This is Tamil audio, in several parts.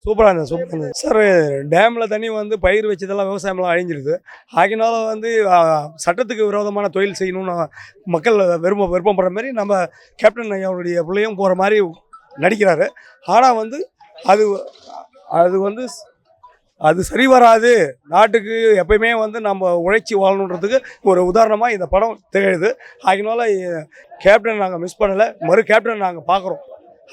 சூப்பராக இருந்தது, சூப்பராக இருந்தது சார். டேமில் தண்ணி வந்து பயிர் வச்சதெல்லாம் விவசாயம்லாம் அழிஞ்சிருது. ஆகினால வந்து சட்டத்துக்கு விரோதமான தொழில் செய்யணும்னு மக்கள் விருப்பப்படுற மாதிரி நம்ம கேப்டன் ஐயாவுடைய பிள்ளையும் போகிற மாதிரி நடிக்கிறாரு. ஆனால் வந்து அது அது வந்து அது சரி வராது. நாட்டுக்கு எப்பயுமே வந்து நம்ம உழைச்சி வாழணுன்றதுக்கு ஒரு உதாரணமாக இந்த படம் திகழுது. ஆகினால கேப்டன் நாங்கள் மிஸ் பண்ணலை, மறு கேப்டன் நாங்கள் பார்க்குறோம்.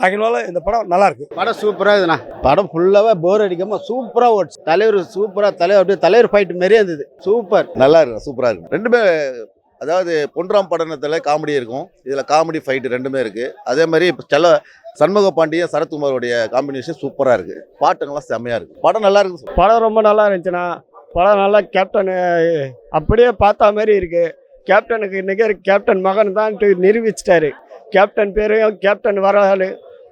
ஆகினால இந்த படம் நல்லாயிருக்கு. படம் சூப்பராக இருக்குண்ணா. படம் ஃபுல்லாகவே போர் அடிக்காமல் சூப்பராக ஓடிச்சு. தலைவர் சூப்பராக அப்படியே தலைவர் ஃபைட் மாரியே இருந்தது. சூப்பர், நல்லா இருக்கு, சூப்பராக இருக்கு. ரெண்டுமே அதாவது பொன்ராம் படத்தில் காமெடி இருக்கும், இதில் காமெடி ஃபைட்டு ரெண்டுமே இருக்குது. அதே மாதிரி இப்போ சண்முக பாண்டியன் சரத்குமாரோடைய காம்பினேஷன் சூப்பராக இருக்குது. பாட்டுங்கள்லாம் செம்மையாக இருக்குது. படம் நல்லா இருக்கு. படம் ரொம்ப நல்லா இருந்துச்சுண்ணா. படம் நல்லா கேப்டனு அப்படியே பார்த்தா மாதிரி இருக்குது. கேப்டனுக்கு நிகர் கேப்டன் மகன் தான் நிரூபிச்சிட்டாரு. கேப்டன் பேரையும் கேப்டன் வராது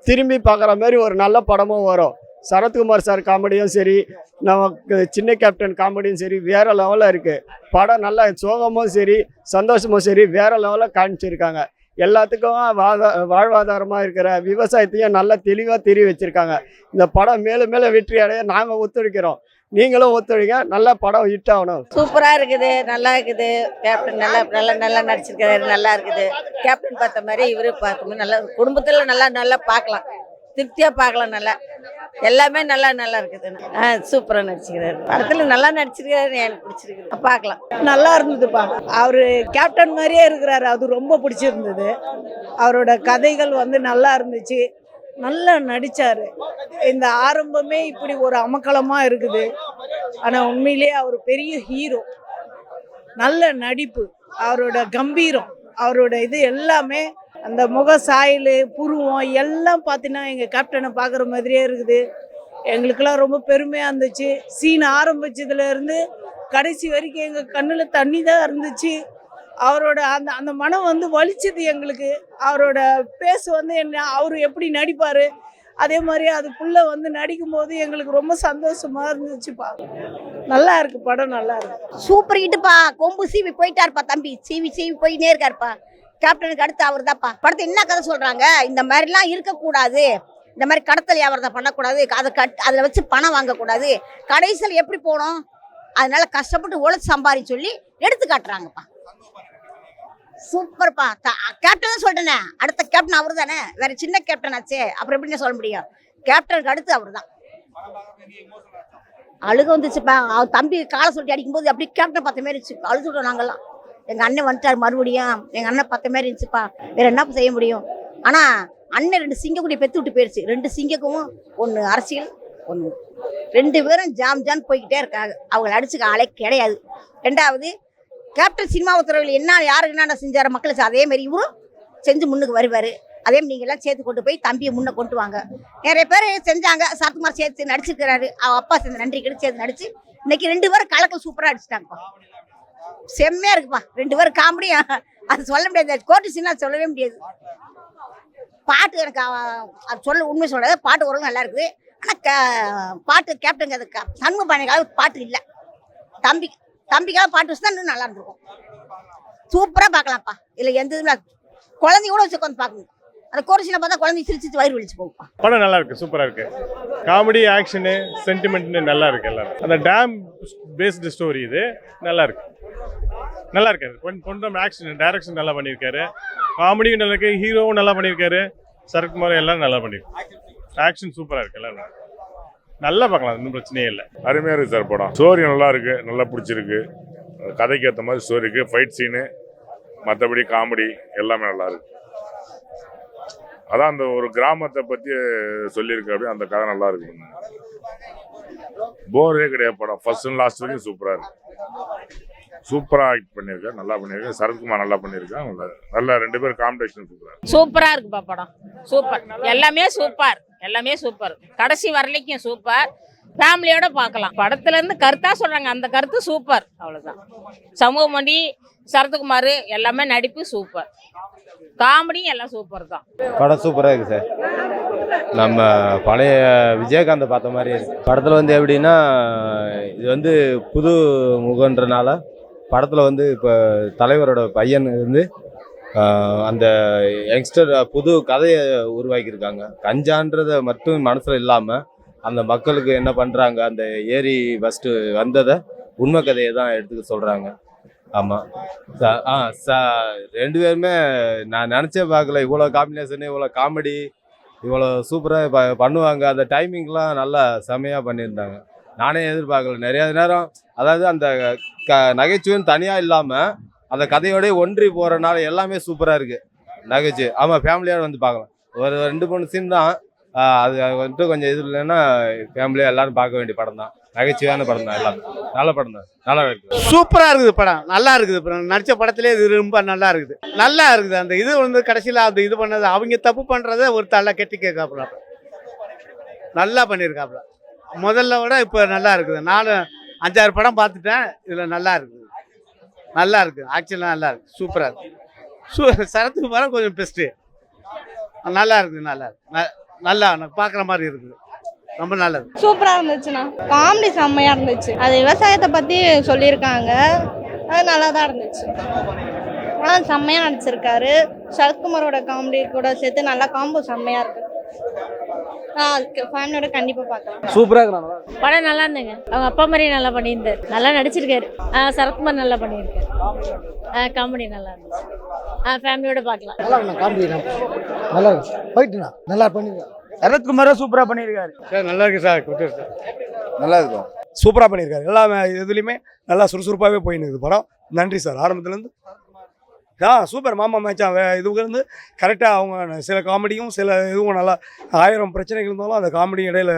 திரும்பி பார்க்குற மாதிரி ஒரு நல்ல படமும் வரும். சரத்குமார் சார் காமெடியும் சரி, நமக்கு சின்ன கேப்டன் காமெடியும் சரி வேறு லெவலில் இருக்குது. படம் நல்லா சோகமும் சரி சந்தோஷமும் சரி வேறு லெவலில் காமிச்சிருக்காங்க. எல்லாத்துக்கும் வாழ்வாதாரமாக இருக்கிற விவசாயத்தையும் நல்லா தெளிவாக தெரிய வச்சுருக்காங்க. இந்த படம் மேலும் மேலும் வெற்றி அடைய நாங்கள் ஒத்துழைக்கிறோம். நீங்களும் ஒத்துழைங்க. நல்ல படம் ஹிட் ஆகணும். சூப்பராக இருக்குது, நல்லா இருக்குது. கேப்டன் நல்லா நடிச்சிருக்காரு, நல்லா இருக்குது. கேப்டன் பார்த்த மாதிரி இவரு பார்த்த மாதிரி நல்லா குடும்பத்தில் நல்லா பார்க்கலாம், திருப்தியாக பார்க்கலாம். நல்லா எல்லாமே நல்லா இருக்குது. சூப்பராக நடிச்சுக்கிறாரு. படத்தில் நல்லா நடிச்சிருக்காரு, எனக்கு பிடிச்சிருக்கு, பார்க்கலாம். நல்லா இருந்ததுப்பா. அவரு கேப்டன் மாதிரியே இருக்கிறாரு, அது ரொம்ப பிடிச்சிருந்தது. அவரோட கதைகள் வந்து நல்லா இருந்துச்சு, நல்லா நடிச்சாரு. இந்த ஆரம்பமே இப்படி ஒரு அமக்கலமாக இருக்குது. ஆனால் உண்மையிலேயே அவர் பெரிய ஹீரோ. நல்ல நடிப்பு, அவரோட கம்பீரம், அவரோட இது எல்லாமே அந்த முக சாயல் புருவம் எல்லாம் பார்த்தீங்கன்னா எங்கள் கேப்டனை பார்க்குற மாதிரியே இருக்குது. எங்களுக்கெல்லாம் ரொம்ப பெருமையாக இருந்துச்சு. சீன் ஆரம்பிச்சதுலேருந்து கடைசி வரைக்கும் எங்கள் கண்ணில் தண்ணி தான் இருந்துச்சு. அவரோட அந்த மனம் வந்து வலிச்சது எங்களுக்கு. அவரோட பேச வந்து அவர் எப்படி நடிப்பார் அதே மாதிரி அதுக்குள்ளே வந்து நடிக்கும்போது எங்களுக்கு ரொம்ப சந்தோஷமாக இருந்துச்சுப்பா. நல்லா இருக்கு, படம் நல்லா இருக்கு. சூப்பர் ஹிட்டுப்பா. கொம்பு சீவி போயிட்டாருப்பா தம்பி, சீவி போயினே இருக்காருப்பா. கேப்டனுக்கு அடுத்து அவர் தான்ப்பா. படத்தை என்ன கதை சொல்கிறாங்க, இந்த மாதிரிலாம் இருக்கக்கூடாது, இந்த மாதிரி கடத்தல் வியாபாரத்தை பண்ணக்கூடாது, அதில் வச்சு பணம் வாங்கக்கூடாது, கடைசியில் எப்படி போகணும், அதனால கஷ்டப்பட்டு உழைச்சி சம்பாரி சொல்லி எடுத்து காட்டுறாங்கப்பா. சூப்பர்ப்பா. கேப்டன் சொல்லிட்டேனே, அடுத்த கேப்டன் அவர் தானே, வேற சின்ன கேப்டன் ஆச்சே, அப்புறம் எப்படின்னு சொல்ல முடியும். கேப்டனுக்கு அடுத்து அவர் தான். அழுக வந்துச்சுப்பா. அவர் தம்பி காலை சொல்லிட்டு அடிக்கும்போது அப்படி கேப்டன் பார்த்த மாதிரி இருந்துச்சு. அழுதுட்டோம் நாங்கள்லாம். எங்கள் அண்ணன் வந்துட்டார் மறுபடியும், எங்கள் அண்ணன் பார்த்த மாதிரி இருந்துச்சுப்பா. வேற என்ன செய்ய முடியும். ஆனால் அண்ணன் 2 சிங்கக்குடியை பெற்று விட்டு போயிடுச்சு. 2 சிங்கக்கும் ஒன்று அரசியல், ஒன்று 2 பேரும் ஜாம் போய்கிட்டே இருக்காங்க. அவங்களை அடிச்சுக்க ஆளே கிடையாது. 2வது கேப்டன் சினிமா உத்தரவில் யாருக்கு என்னென்ன செஞ்சார் மக்களுக்கு அதே மாதிரி இவரும் செஞ்சு முன்னுக்கு வருவார். அதே மாதிரி நீங்கள் எல்லாம் சேர்த்து கொண்டு போய் தம்பியை முன்ன கொண்டு வாங்க. நிறைய பேர் செஞ்சாங்க. சரத்குமார் சேர்த்து நடிச்சிருக்கிறாரு. அவள் அப்பா சேர்ந்து நன்றி கிட்ட சேர்த்து நடிச்சு இன்னைக்கு 2 பேரும் கலக்கல் சூப்பராக அடிச்சிட்டாங்கப்பா. செம்மையாக இருக்குப்பா. 2 பேரும் காமெடியா, அது சொல்ல முடியாது. கோர்ட்டு சீனா சொல்லவே முடியாது. பாட்டு எனக்கு அது சொல்ல உண்மை சொல்கிறது. பாட்டு ஒரு நல்லா இருக்குது. ஆனால் பாட்டு கேப்டன் அது சண்முக பாண்டியனுக்காக பாட்டு இல்லை. தம்பிக்காக பாட்டு வச்சு தான் இன்னும் நல்லா இருந்திருக்கும். சூப்பராக பார்க்கலாம்ப்பா. இல்லை எந்த இதுவும் குழந்தைய கூட வச்சு உட்காந்து பார்க்கணும். அந்த கோர்சினை பார்த்தா குழந்தை சிரிச்சு வயிறு வலிச்சு போகும்ப்பா. படம் நல்லா இருக்கு, சூப்பராக இருக்கு. காமெடி, ஆக்ஷனு, சென்டிமெண்ட்னு நல்லா இருக்கு. எல்லாரும் அந்த டேம் பேஸ்டு ஸ்டோரி இது நல்லா இருக்கு. நல்லா இருக்காரு. கொஞ்சம் ஆக்ஷன் டைரக்ஷன் நல்லா பண்ணியிருக்காரு. காமெடியும் நல்லா இருக்கு, ஹீரோவும் நல்லா பண்ணியிருக்காரு. சரத்குமார் எல்லாம் நல்லா பண்ணியிருக்காரு. ஆக்ஷன் சூப்பராக இருக்கு. எல்லாரும் நல்லா பார்க்கலாம், ஒன்றும் பிரச்சனையே இல்லை. அருமையாக இருக்குது சார் படம். ஸ்டோரி நல்லா இருக்கு, நல்லா பிடிச்சிருக்கு. கதைக்கு ஏற்ற மாதிரி ஸ்டோரி இருக்கு, ஃபைட் சீனு, மற்றபடி காமெடி எல்லாமே நல்லா இருக்கு. அதான் அந்த ஒரு கிராமத்தை பற்றி சொல்லியிருக்கு. அப்படியே அந்த கதை நல்லா இருக்கு. போரே கிடையாது படம். ஃபர்ஸ்ட் அண்ட் லாஸ்ட் வரைக்கும் சூப்பராக இருக்கு. சூப்பராக ஆக்ட் பண்ணியிருக்கேன், நல்லா பண்ணியிருக்கேன். சரத்குமார் நல்லா பண்ணியிருக்கேன். நல்லா 2 பேரும் காம்படிஷன் சூப்பராக இருக்குப்பா. படம் சூப்பர், எல்லாமே சூப்பர். கடைசி வரலைக்கும் சூப்பர். ஃபேமிலியோட பார்க்கலாம். படத்துலேருந்து கருத்தாக சொல்கிறாங்க, அந்த கருத்து சூப்பர். அவ்வளோதான். சமூக மண்டி, சரத்குமார் எல்லாமே நடிப்பு சூப்பர். காமெடியும் எல்லாம் சூப்பர் தான். படம் சூப்பராக இருக்குது சார். நம்ம பழைய விஜயகாந்தை பார்த்த மாதிரி இருக்குது. படத்தில் வந்து எப்படின்னா, இது வந்து புது முகன்றனால படத்தில் வந்து இப்போ தலைவரோட பையன் வந்து அந்த யங்ஸ்டர் புது கதையை உருவாக்கியிருக்காங்க. கஞ்சான்றதை மட்டும் மனசில் இல்லாமல் அந்த மக்களுக்கு என்ன பண்ணுறாங்க, அந்த ஏரி ஃபஸ்ட்டு வந்ததை உண்மை கதையை தான் எடுத்துக்க சொல்கிறாங்க. ஆமாம். ரெண்டு பேருமே நான் நினச்சே பார்க்கல, இவ்வளோ காம்பினேஷனு, இவ்வளோ காமெடி, இவ்வளோ சூப்பராக பண்ணுவாங்க. அந்த டைமிங்லாம் நல்லா செமையாக பண்ணியிருந்தாங்க. நானே எதிர்பார்க்கல. நிறையா நேரம் அதாவது அந்த நகைச்சுவைன்னு தனியாக இல்லாமல் அந்த கதையோடய ஒன்றி போகிறனால எல்லாமே சூப்பராக இருக்குது. நகைச்சுவை ஆமாம், ஃபேமிலியோடு வந்து பார்க்கலாம். ஒரு 2-3 சீன் தான், அது வந்துட்டு கொஞ்சம் இது இல்லைன்னா ஃபேமிலியாக எல்லோரும் பார்க்க வேண்டிய படம் தான். நகைச்சுவையான படம் தான், எல்லாமே நல்ல படம் தான், நல்லா இருக்குது. சூப்பராக இருக்குது படம், நல்லா இருக்குது. படம் நடித்த படத்துலேயே இது ரொம்ப நல்லா இருக்குது. நல்லா இருக்குது. அந்த இது வந்து கடைசியில் அந்த இது பண்ணது அவங்க தப்பு பண்ணுறத ஒரு தள்ள கெட்டி கேட்காப்புல நல்லா பண்ணியிருக்காப்புல. முதல்ல விட இப்போ நல்லா இருக்குது. நானும் 5-6 படம் பார்த்துட்டேன். இதில் நல்லா இருக்குது, நல்லா இருக்குது. ஆக்சுவலாக நல்லா இருக்குது, சூப்பராக இருக்குது. சரத்குமார் கொஞ்சம் பெஸ்ட்டு, நல்லா இருக்குது. நல்லா நல்லா பார்க்குற மாதிரி இருக்குது. ரொம்ப நல்லது, சூப்பராக இருந்துச்சுண்ணா. காமெடி செம்மையாக இருந்துச்சு. அது விவசாயத்தை பற்றி சொல்லியிருக்காங்க, அது நல்லா தான் இருந்துச்சு. ஆனால் செம்மையாக நடிச்சிருக்காரு. சரத்குமாரோட காமெடி கூட சேர்த்து நல்லா காம்போ செம்மையாக இருக்கு. ஃபேமிலியோட கண்டிப்பாக பார்க்கலாம். சூப்பராக இருக்கிறாங்க. படம் நல்லா இருந்துங்க. அவங்க அப்பா மாதிரி நல்லா பண்ணியிருந்தார், நல்லா நடிச்சிருக்காரு. சரத்குமார் நல்லா பண்ணியிருக்காரு. காமெடி நல்லா இருந்துச்சு. ஃபேமிலியோட பார்க்கலாம். நல்லா இருக்குண்ணா, காமெடி நல்லா இருக்கு. போயிட்டுண்ணா நல்லா பண்ணிருக்காரு. சரத்குமாரா சூப்பராக பண்ணியிருக்காரு. சார் நல்லா இருக்கு சார், நல்லா இருக்கும். சூப்பராக பண்ணியிருக்காரு. எல்லாமே இதுலேயுமே நல்லா சுறுசுறுப்பாகவே போயின்னு இருக்குது படம். நன்றி சார். ஆரம்பத்துலேருந்து சூப்பர். மாமா மேட்சாக இதுலேருந்து கரெக்டாக அவங்க சில காமெடியும் சில இதுவும் நல்லா 1000 பிரச்சனைகள் இருந்தாலும் அந்த காமெடி இடையில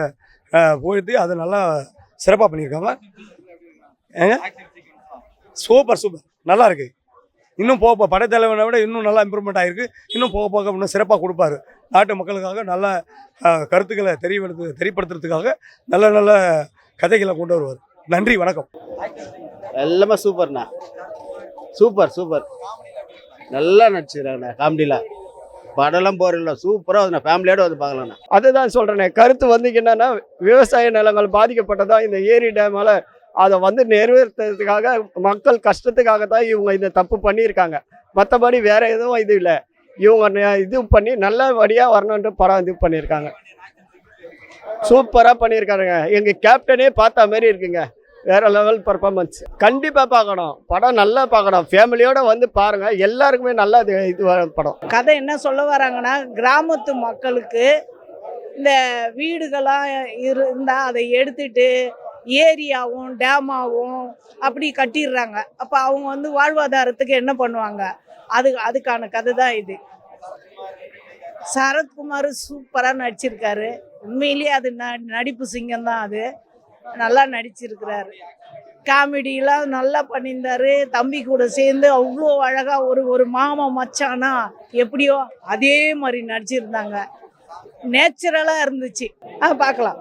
போயிட்டு அதை நல்லா சிறப்பாக பண்ணியிருக்காங்க. ஏங்க சூப்பர் சூப்பர், நல்லா இருக்குது. இன்னும் போக படைத்தலைவனை விட இன்னும் நல்லா இம்ப்ரூவ்மெண்ட் ஆகிருக்கு. இன்னும் போக போக இன்னும் சிறப்பாக கொடுப்பாரு. நாட்டு மக்களுக்காக நல்ல கருத்துக்களை தெரியப்படுத்துறதுக்காக நல்ல நல்ல கதைகளை கொண்டு வருவார். நன்றி, வணக்கம். எல்லாமே சூப்பர்ண்ணா, சூப்பர் சூப்பர். நல்லா நடிச்சுக்கிறாங்கண்ணா. காமெடியில் படம்லாம் போகிறதில்ல, சூப்பராக வந்து ஃபேமிலியோட வந்து பார்க்கலாண்ணா. அதுதான் சொல்கிறேனே. கருத்து வந்து என்னன்னா, விவசாய நிலங்கள் பாதிக்கப்பட்டதா இந்த ஏரி டேமால் அதை வந்து நிறைவேற்றுறதுக்காக மக்கள் கஷ்டத்துக்காக தான் இவங்க இந்த தப்பு பண்ணியிருக்காங்க. மற்றபடி வேறு எதுவும் இது இல்லை. இவங்க இது பண்ணி நல்லபடியாக வரணுன்ட்டு படம் இது பண்ணியிருக்காங்க. சூப்பராக பண்ணியிருக்காருங்க. எங்கள் கேப்டனே பார்த்த மாதிரி இருக்குங்க. வேறு லெவல் பர்ஃபார்மன்ஸ். கண்டிப்பாக பார்க்கணும், படம் நல்லா பார்க்கணும். ஃபேமிலியோடு வந்து பாருங்கள், எல்லாருக்குமே நல்லா இது படம். கதை என்ன சொல்ல வராங்கன்னா, கிராமத்து மக்களுக்கு இந்த வீடுகளாக இருந்தால் அதை எடுத்துட்டு ஏரியாவும் டேமாவும் அப்படி கட்டிடுறாங்க. அப்போ அவங்க வந்து வாழ்வாதாரத்துக்கு என்ன பண்ணுவாங்க? அதுக்கான கதை தான் இது. சரத்குமார் சூப்பராக நடிச்சிருக்காரு. உண்மையிலேயே அது நடிப்பு சிங்கம் தான். அது நல்லா நடிச்சிருக்கிறாரு. காமெடியெலாம் நல்லா பண்ணியிருந்தாரு. தம்பி கூட சேர்ந்து அவ்வளோ அழகாக ஒரு மாமா மச்சானா எப்படியோ அதே மாதிரி நடிச்சிருந்தாங்க. நேச்சுரலாக இருந்துச்சு. பார்க்கலாம்.